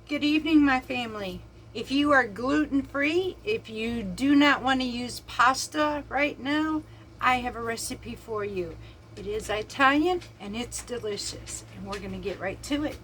Good evening, my family. If you are gluten-free, if you do not want to use pasta right now, I have a recipe for you. It is Italian and it's delicious, and we're going to get right to it.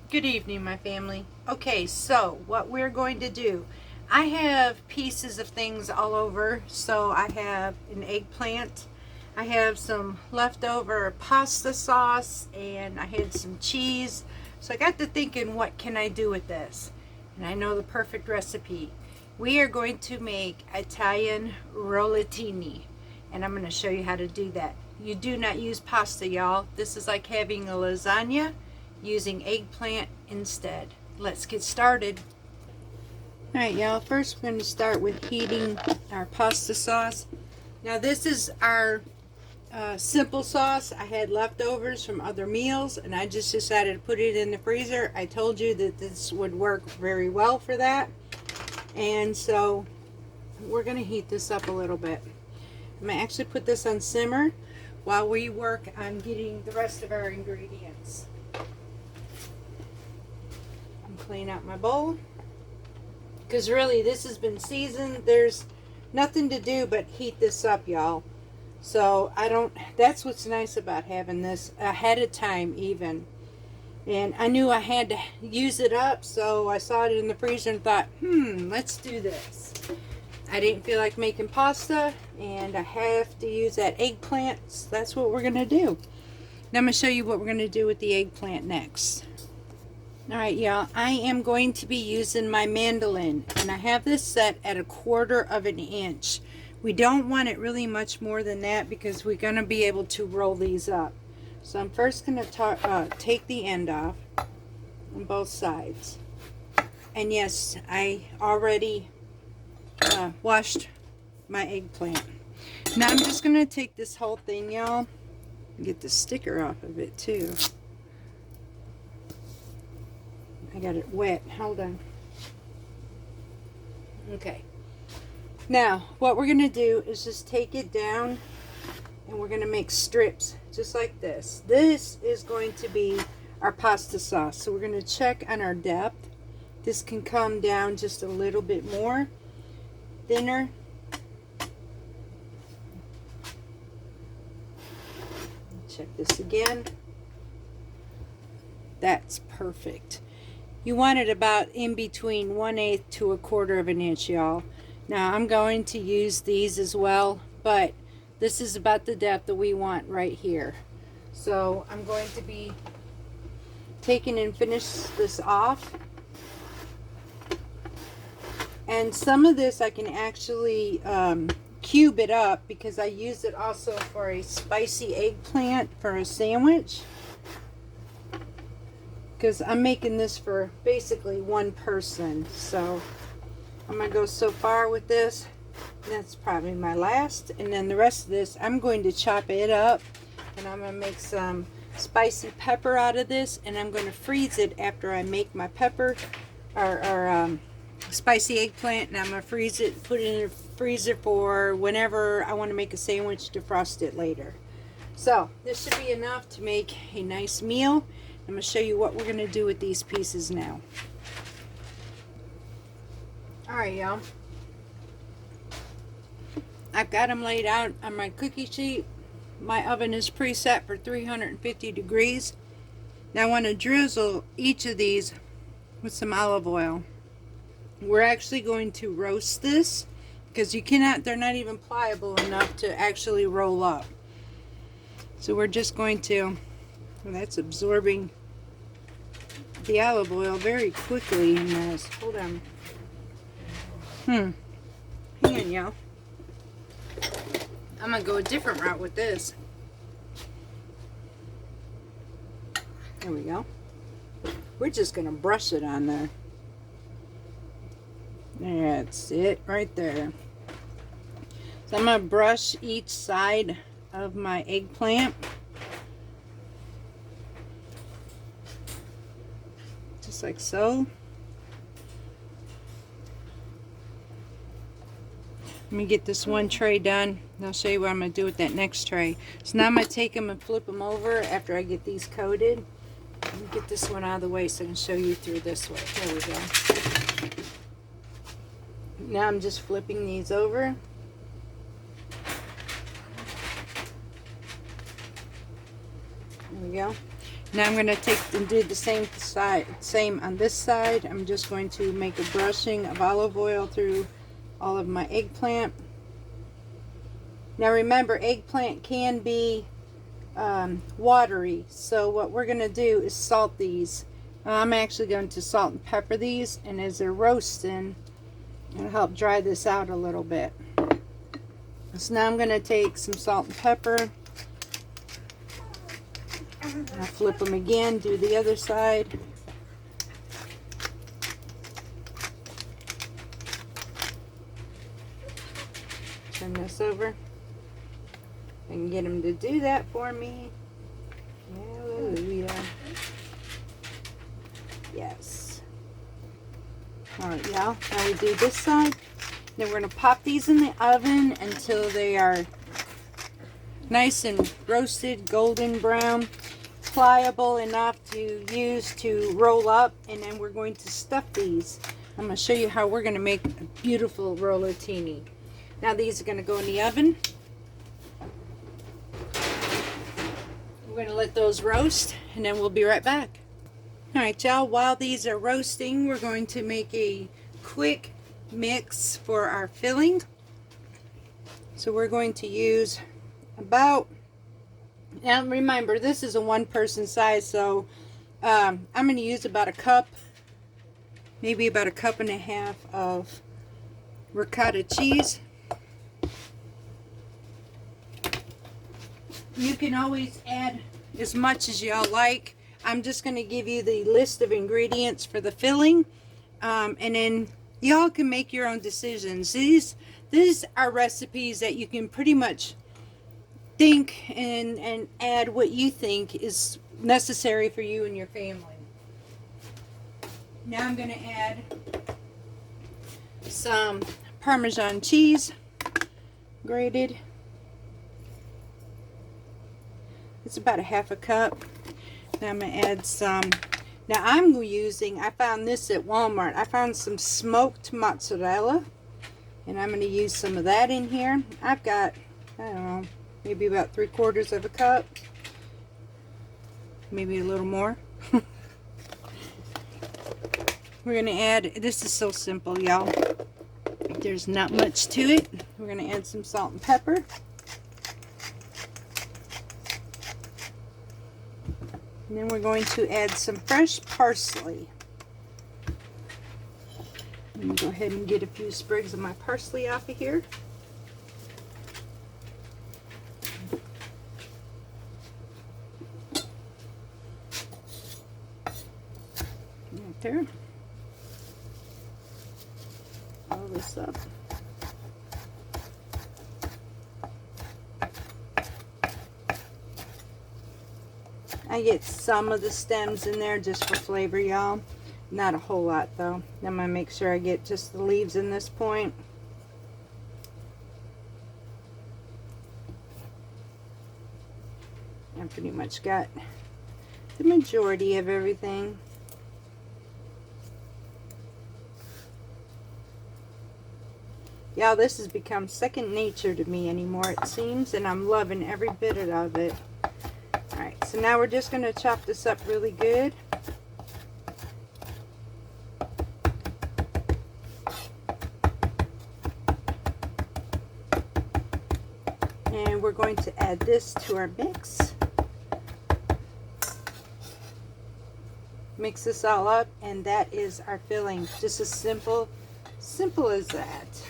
Good evening, my family. Okay, so what we're going to do, I have pieces of things all over. So I have an eggplant, I have some leftover pasta sauce, and I had some cheese. So I got to thinking, what can I do with this? And I know the perfect recipe. We are going to make Italian rollatini, and I'm going to show you how to do that. You do not use pasta, y'all. This is like having a lasagna using eggplant instead. Let's get started. Alright, y'all, first we're going to start with heating our pasta sauce. Now this is our simple sauce. I had leftovers from other meals and I just decided to put it in the freezer. I told you that this would work very well for that, and so we're going to heat this up a little bit. I'm going to actually put this on simmer while we work on getting the rest of our ingredients. Clean out my bowl, because really this has been seasoned. There's nothing to do but heat this up, y'all. So that's what's nice about having this ahead of time even. And I knew I had to use it up, so I saw it in the freezer and thought, let's do this. I didn't feel like making pasta and I have to use that eggplant, so that's what we're gonna do. Now I'm gonna show you what we're gonna do with the eggplant next. Alright, y'all, I am going to be using my mandolin, and I have this set at 1/4 of an inch. We don't want it really much more than that because we're going to be able to roll these up. So I'm first going to take the end off on both sides. And yes, I already washed my eggplant. Now I'm just going to take this whole thing, y'all, and get the sticker off of it too. I got it wet. Hold on. Okay. Now, what we're going to do is just take it down and we're going to make strips just like this. This is going to be our pasta sauce. So we're going to check on our depth. This can come down just a little bit more, thinner. Check this again. That's perfect. You want it about in between 1/8 to 1/4 of an inch, y'all. Now I'm going to use these as well, but this is about the depth that we want right here. So I'm going to be taking and finish this off. And some of this I can actually cube it up because I use it also for a spicy eggplant for a sandwich. Because I'm making this for basically one person, so I'm going to go so far with this. That's probably my last, and then the rest of this I'm going to chop it up, and I'm going to make some spicy pepper out of this, and I'm going to freeze it after I make my pepper or spicy eggplant, and I'm going to freeze it, put it in the freezer for whenever I want to make a sandwich to frost it later. So this should be enough to make a nice meal. I'm going to show you what we're going to do with these pieces now. Alright, y'all. I've got them laid out on my cookie sheet. My oven is preset for 350 degrees. Now I want to drizzle each of these with some olive oil. We're actually going to roast this because they're not even pliable enough to actually roll up. So we're just going to, well, that's absorbing the olive oil very quickly in this. Hold on. Hang on, y'all. I'm gonna go a different route with this. There we go. We're just gonna brush it on there. That's it right there. So I'm gonna brush each side of my eggplant. Just like so. Let me get this one tray done, and I'll show you what I'm going to do with that next tray. So now I'm going to take them and flip them over after I get these coated. Let me get this one out of the way so I can show you through this way. There we go. Now I'm just flipping these over. There we go. Now I'm going to take and do the same on this side. I'm just going to make a brushing of olive oil through all of my eggplant. Now remember, eggplant can be watery, so what we're going to do is salt these. I'm actually going to salt and pepper these, and as they're roasting, it'll help dry this out a little bit. So now I'm going to take some salt and pepper. I'll flip them again, do the other side. Turn this over. I can get him to do that for me. Hallelujah. Yes. Alright, y'all. Now we do this side. Then we're going to pop these in the oven until they are nice and roasted, golden brown, pliable enough to use to roll up. And then we're going to stuff these. I'm going to show you how we're going to make a beautiful rollatini. Now these are going to go in the oven. We're going to let those roast, and then we'll be right back. Alright, y'all, while these are roasting, we're going to make a quick mix for our filling. So we're going to use about, now remember, this is a one-person size, so I'm going to use about a cup, maybe about a cup and a half of ricotta cheese. You can always add as much as y'all like. I'm just going to give you the list of ingredients for the filling, and then y'all can make your own decisions. These are recipes that you can pretty much think and add what you think is necessary for you and your family. Now I'm going to add some Parmesan cheese, grated. It's about a half a cup. Now I'm going to add some. Now I'm using, I found this at Walmart. I found some smoked mozzarella, and I'm going to use some of that in here. I've got, I don't know, maybe about 3/4 of a cup. Maybe a little more. We're going to add, this is so simple, y'all. There's not much to it. We're going to add some salt and pepper. And then we're going to add some fresh parsley. Let me go ahead and get a few sprigs of my parsley off of here. Right there. Roll this up. I get some of the stems in there just for flavor, y'all. Not a whole lot, though. I'm going to make sure I get just the leaves in this point. I pretty much got the majority of everything. Y'all, this has become second nature to me anymore, it seems, and I'm loving every bit of it. Alright, so now we're just going to chop this up really good. And we're going to add this to our mix. Mix this all up, and that is our filling. Just as simple as that.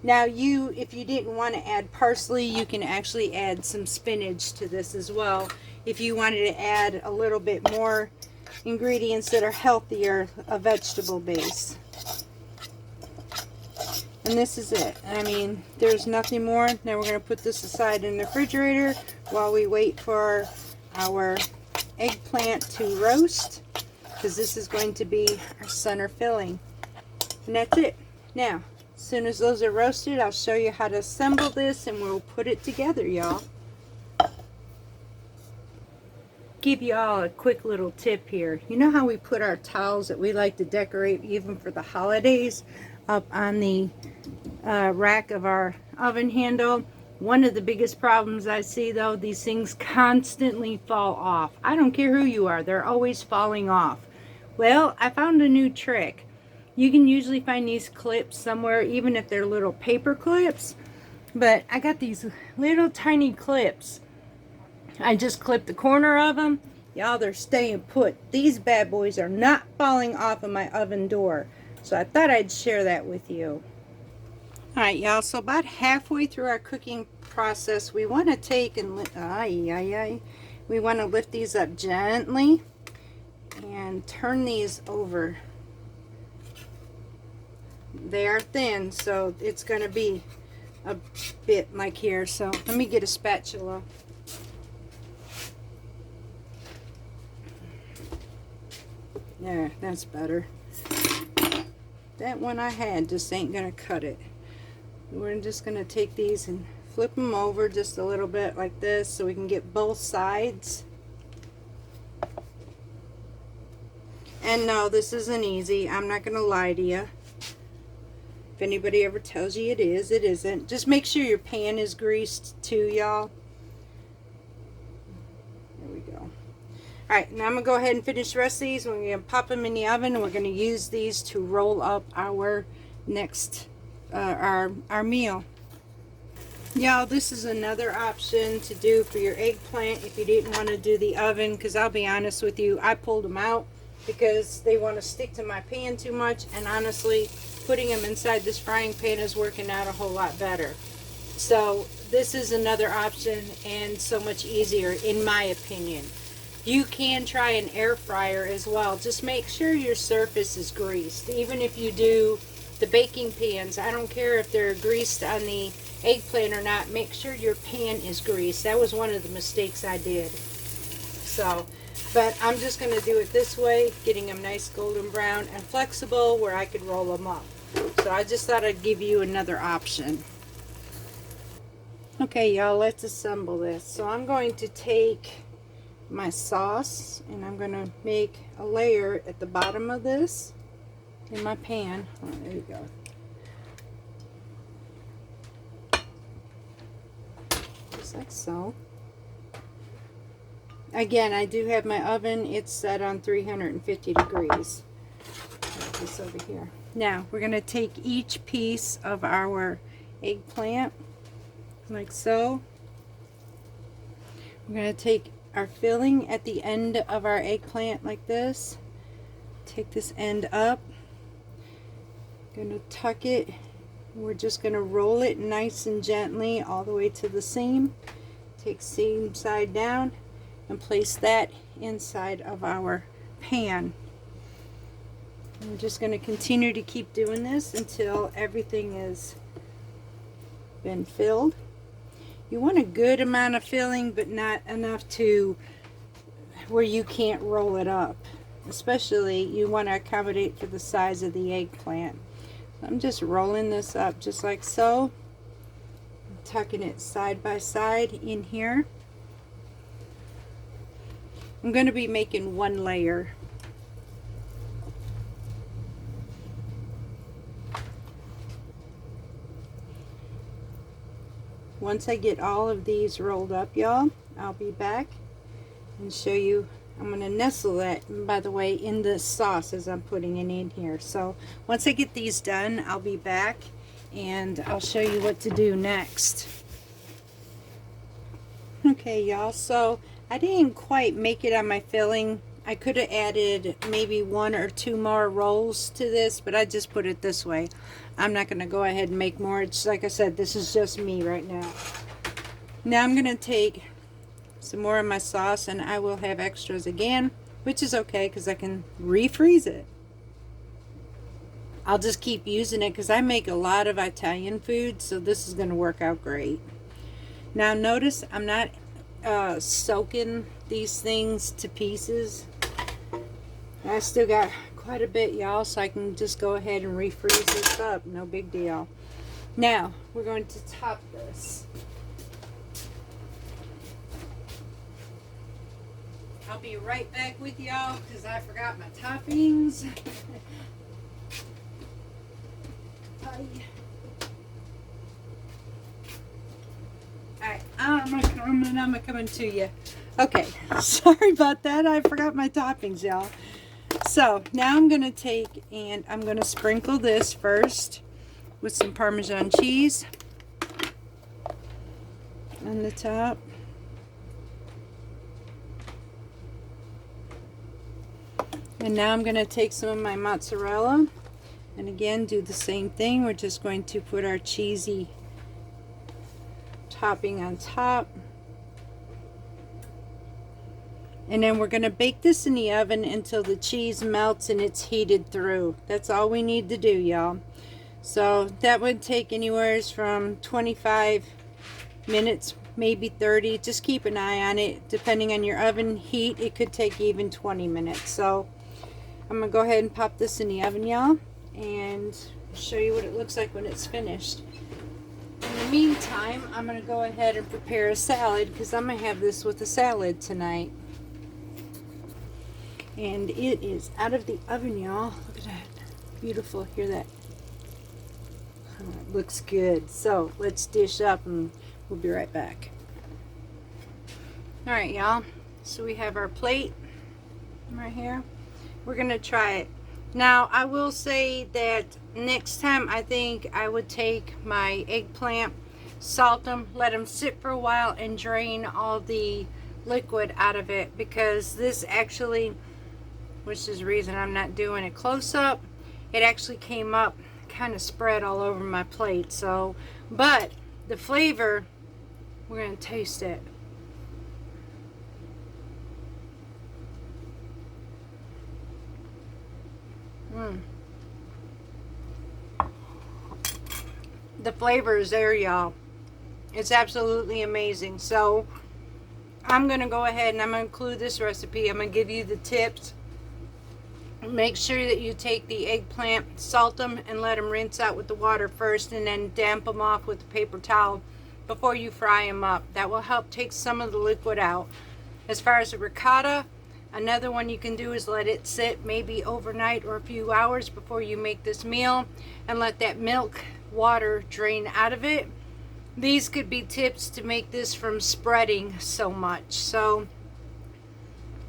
Now if you didn't want to add parsley, you can actually add some spinach to this as well. If you wanted to add a little bit more ingredients that are healthier, a vegetable base. And this is it. I mean, there's nothing more. Now we're going to put this aside in the refrigerator while we wait for our eggplant to roast, because this is going to be our center filling. And that's it. Now, as soon as those are roasted, I'll show you how to assemble this and we'll put it together, y'all. Give you all a quick little tip here. You know how we put our towels that we like to decorate even for the holidays up on the rack of our oven handle? One of the biggest problems I see, though, these things constantly fall off. I don't care who you are, they're always falling off. Well, I found a new trick. You can usually find these clips somewhere, even if they're little paper clips. But I got these little tiny clips. I just clipped the corner of them. Y'all, they're staying put. These bad boys are not falling off of my oven door. So I thought I'd share that with you. Alright, y'all, so about halfway through our cooking process, we want to take and we want to lift these up gently and turn these over. They are thin, so it's going to be a bit like here. So let me get a spatula. There, that's better. That one I had just ain't going to cut it. We're just going to take these and flip them over just a little bit like this so we can get both sides. And no, this isn't easy. I'm not going to lie to you. If anybody ever tells you it is, it isn't. Just make sure your pan is greased too, y'all. There we go. Alright, now I'm going to go ahead and finish the rest of these. We're going to pop them in the oven, and we're going to use these to roll up our next, our meal. Y'all, this is another option to do for your eggplant if you didn't want to do the oven, because I'll be honest with you, I pulled them out because they want to stick to my pan too much, and honestly, putting them inside this frying pan is working out a whole lot better. So this is another option and so much easier in my opinion. You can try an air fryer as well. Just make sure your surface is greased. Even if you do the baking pans, I don't care if they're greased on the eggplant or not, make sure your pan is greased. That was one of the mistakes I did. So, but I'm just going to do it this way, getting them nice golden brown and flexible where I could roll them up. So I just thought I'd give you another option. Okay, y'all, let's assemble this. So I'm going to take my sauce and I'm going to make a layer at the bottom of this in my pan. Oh, there you go. Just like so. Again, I do have my oven. It's set on 350 degrees. Put this over here. Now, we're going to take each piece of our eggplant like so. We're going to take our filling at the end of our eggplant like this. Take this end up. Going to tuck it. We're just going to roll it nice and gently all the way to the seam. Take seam side down and place that inside of our pan. And we're just going to continue to keep doing this until everything has been filled. You want a good amount of filling, but not enough to where you can't roll it up. Especially, you want to accommodate for the size of the eggplant. I'm just rolling this up just like so. Tucking it side by side in here. I'm going to be making one layer. Once I get all of these rolled up, y'all, I'll be back and show you. I'm going to nestle that, by the way, in the sauce as I'm putting it in here. So once I get these done, I'll be back and I'll show you what to do next. Okay, y'all, so I didn't quite make it on my filling. I could have added maybe 1 or 2 more rolls to this, but I just put it this way. I'm not going to go ahead and make more. It's like I said, this is just me right now. Now I'm going to take some more of my sauce, and I will have extras again, which is okay because I can refreeze it. I'll just keep using it because I make a lot of Italian food, so this is going to work out great. Now notice I'm not soaking these things to pieces. I still got quite a bit, y'all, so I can just go ahead and refreeze this up. No big deal. Now we're going to top this. I'll be right back with y'all because I forgot my toppings. Alright, I'm coming to you. Okay, sorry about that. I forgot my toppings, y'all. So now I'm going to take and I'm going to sprinkle this first with some Parmesan cheese on the top. And now I'm going to take some of my mozzarella and again do the same thing. We're just going to put our cheesy topping on top. And then we're going to bake this in the oven until the cheese melts and it's heated through. That's all we need to do, y'all. So that would take anywhere from 25 minutes, maybe 30. Just keep an eye on it. Depending on your oven heat, it could take even 20 minutes. So I'm going to go ahead and pop this in the oven, y'all, and show you what it looks like when it's finished. In the meantime, I'm going to go ahead and prepare a salad because I'm going to have this with a salad tonight. And it is out of the oven, y'all. Look at that. Beautiful. Hear that? Oh, it looks good. So let's dish up and we'll be right back. Alright, y'all. So we have our plate right here. We're going to try it. Now, I will say that next time I think I would take my eggplant, salt them, let them sit for a while, and drain all the liquid out of it, because this actually, which is the reason I'm not doing a close-up, it actually came up kind of spread all over my plate. So, but the flavor, we're going to taste it. The flavor is there, y'all. It's absolutely amazing. So I'm going to go ahead and I'm going to include this recipe. I'm going to give you the tips. Make sure that you take the eggplant, salt them, and let them rinse out with the water first, and then damp them off with a paper towel before you fry them up. That will help take some of the liquid out. As far as the ricotta, another one you can do is let it sit maybe overnight or a few hours before you make this meal, and let that milk water drain out of it. These could be tips to make this from spreading so much. So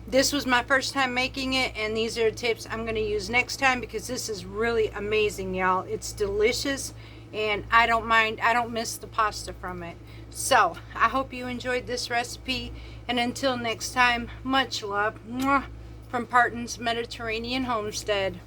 this was my first time making it, and these are tips I'm going to use next time, because this is really amazing, y'all. It's delicious, and I don't mind. I don't miss the pasta from it. So I hope you enjoyed this recipe, and until next time, much love from Parton's Mediterranean Homestead.